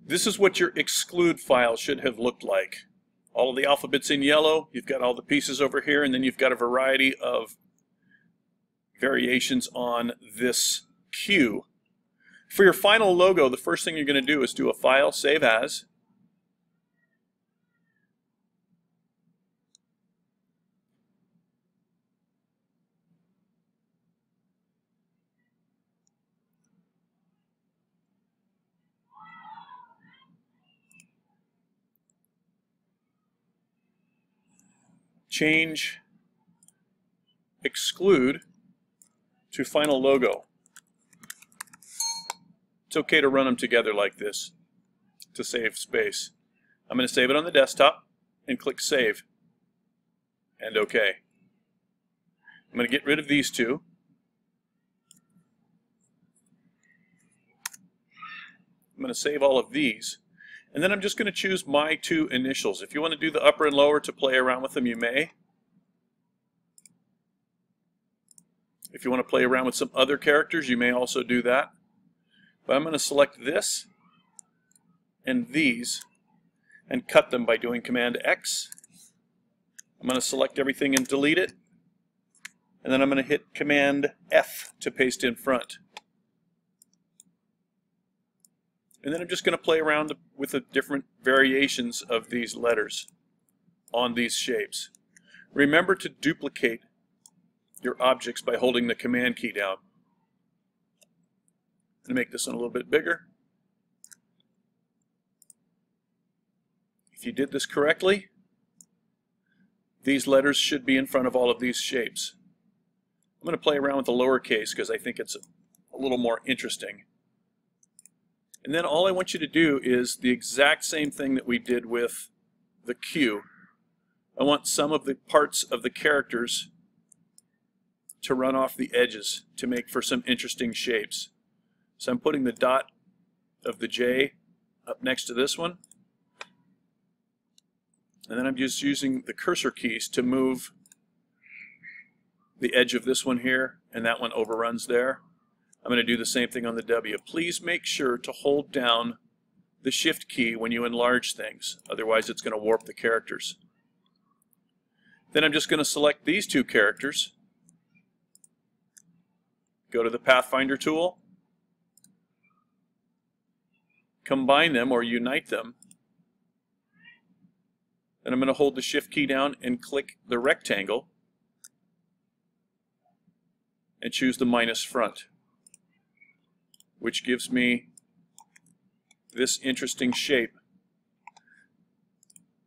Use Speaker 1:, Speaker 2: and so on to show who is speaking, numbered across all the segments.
Speaker 1: This is what your exclude file should have looked like. All of the alphabets in yellow, you've got all the pieces over here, and then you've got a variety of variations on this Q. For your final logo, the first thing you're going to do is do a File, Save As. Change exclude to final logo. It's okay to run them together like this to save space. I'm going to save it on the desktop and click Save and OK. I'm going to get rid of these two. I'm going to save all of these. And then I'm just going to choose my two initials. If you want to do the upper and lower to play around with them, you may. If you want to play around with some other characters, you may also do that. But I'm going to select this and these and cut them by doing Command X. I'm going to select everything and delete it. And then I'm going to hit Command F to paste in front. And then I'm just going to play around with the different variations of these letters on these shapes. Remember to duplicate your objects by holding the Command key down. I'm going to make this one a little bit bigger. If you did this correctly, these letters should be in front of all of these shapes. I'm going to play around with the lowercase because I think it's a little more interesting. And then all I want you to do is the exact same thing that we did with the Q. I want some of the parts of the characters to run off the edges to make for some interesting shapes. So I'm putting the dot of the J up next to this one. And then I'm just using the cursor keys to move the edge of this one here, and that one overruns there. I'm going to do the same thing on the W. Please make sure to hold down the Shift key when you enlarge things. Otherwise it's going to warp the characters. Then I'm just going to select these two characters. Go to the Pathfinder tool. Combine them or unite them. Then I'm going to hold the Shift key down and click the rectangle and choose the minus front, which gives me this interesting shape.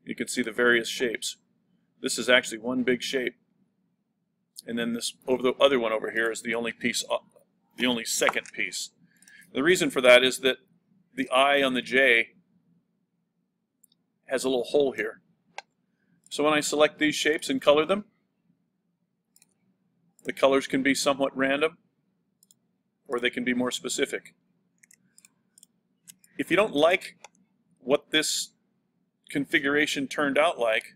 Speaker 1: You can see the various shapes. This is actually one big shape, and then this over the other one over here is the only piece, the only second piece. The reason for that is that the I on the J has a little hole here. So when I select these shapes and color them, the colors can be somewhat random, or they can be more specific. If you don't like what this configuration turned out like,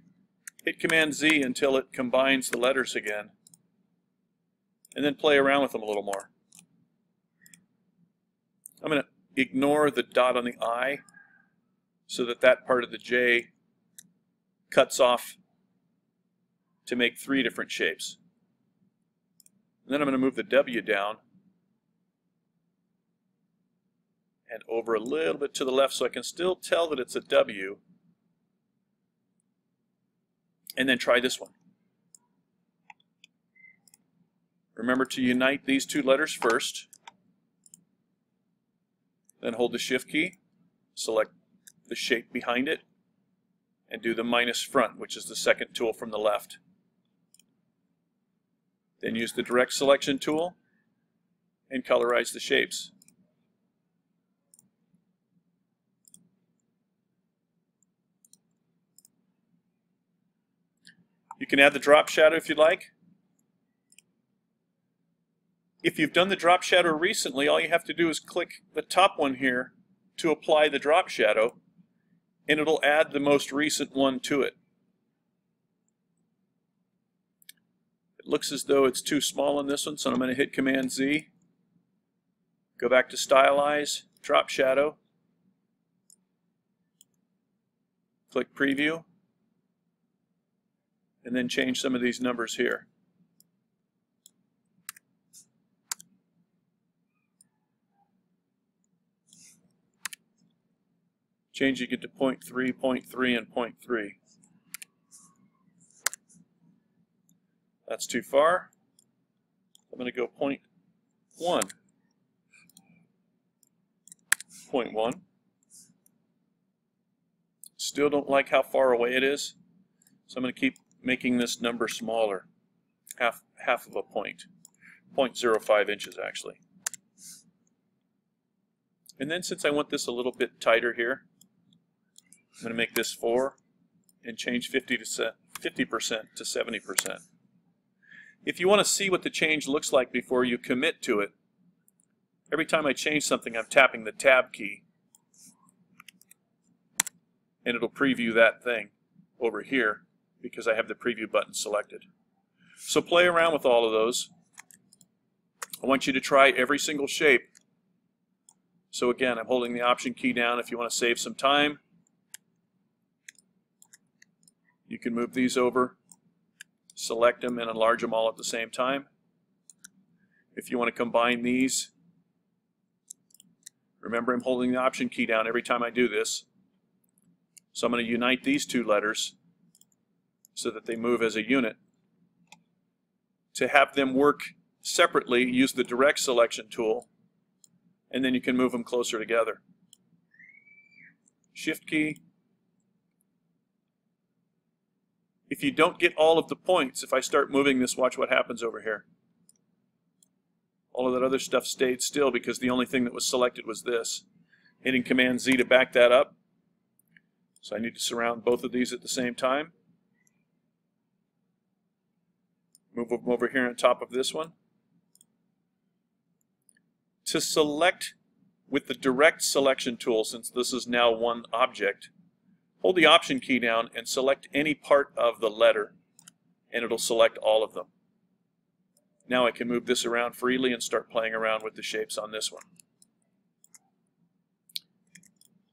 Speaker 1: hit Command Z until it combines the letters again, and then play around with them a little more. I'm going to ignore the dot on the I so that that part of the J cuts off to make three different shapes. And then I'm going to move the W down and over a little bit to the left so I can still tell that it's a W. And then try this one. Remember to unite these two letters first. Then hold the Shift key, select the shape behind it, and do the minus front, which is the second tool from the left. Then use the direct selection tool and colorize the shapes. You can add the drop shadow if you'd like. If you've done the drop shadow recently, all you have to do is click the top one here to apply the drop shadow, and it'll add the most recent one to it. It looks as though it's too small on this one, so I'm going to hit Command Z, go back to Stylize, Drop Shadow, Click Preview, and then change some of these numbers here. Changing it to 0.3, 0.3, and 0.3. That's too far. I'm going to go 0.1. 0.1. Still don't like how far away it is, so I'm going to keep making this number smaller. Half of a point. 0.05 inches actually. And then since I want this a little bit tighter here, I'm going to make this 4 and change 50% to 70%. If you want to see what the change looks like before you commit to it, every time I change something, I'm tapping the Tab key, and it'll preview that thing over here because I have the preview button selected. So play around with all of those. I want you to try every single shape. So again, I'm holding the Option key down. If you want to save some time, you can move these over, select them, and enlarge them all at the same time. If you want to combine these, remember I'm holding the Option key down every time I do this. So I'm going to unite these two letters so that they move as a unit. To have them work separately, use the Direct Selection tool, and then you can move them closer together. Shift key. If you don't get all of the points, if I start moving this, watch what happens over here. All of that other stuff stayed still because the only thing that was selected was this. Hitting Command Z to back that up. So I need to surround both of these at the same time. Move them over here on top of this one. To select with the Direct Selection tool, since this is now one object, hold the Option key down and select any part of the letter, and it'll select all of them. Now I can move this around freely and start playing around with the shapes on this one.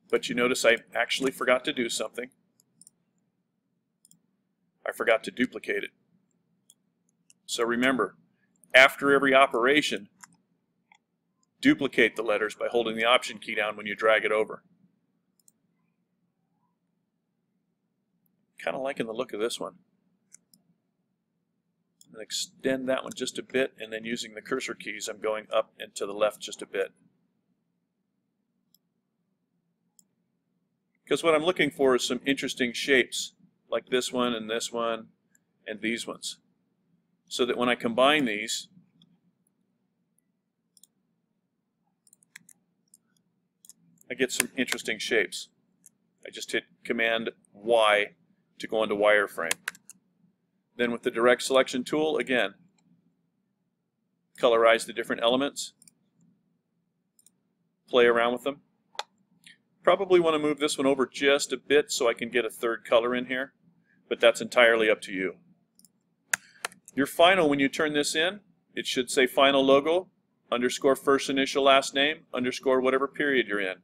Speaker 1: But you notice I actually forgot to do something. I forgot to duplicate it. So remember, after every operation, duplicate the letters by holding the Option key down when you drag it over. Kind of liking the look of this one. I'm going to extend that one just a bit, and then using the cursor keys, I'm going up and to the left just a bit. Because what I'm looking for is some interesting shapes, like this one and these ones. So that when I combine these, I get some interesting shapes. I just hit Command Y to go into wireframe. Then with the Direct Selection tool, again, colorize the different elements, play around with them. Probably want to move this one over just a bit so I can get a third color in here, but that's entirely up to you. Your final, when you turn this in, it should say final logo, _ first initial last name, _ whatever period you're in.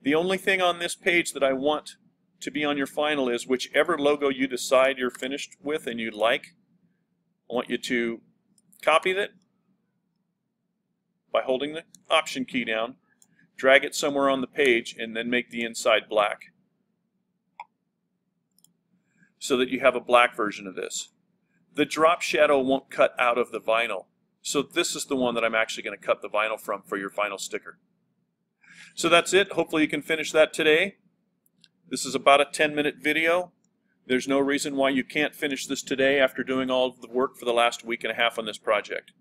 Speaker 1: The only thing on this page that I want to be on your final is whichever logo you decide you're finished with and you like. I want you to copy it by holding the Option key down, drag it somewhere on the page, and then make the inside black so that you have a black version of this. The drop shadow won't cut out of the vinyl, so this is the one that I'm actually going to cut the vinyl from for your final sticker. So that's it. Hopefully you can finish that today. This is about a 10-minute video. There's no reason why you can't finish this today after doing all of the work for the last week and a half on this project.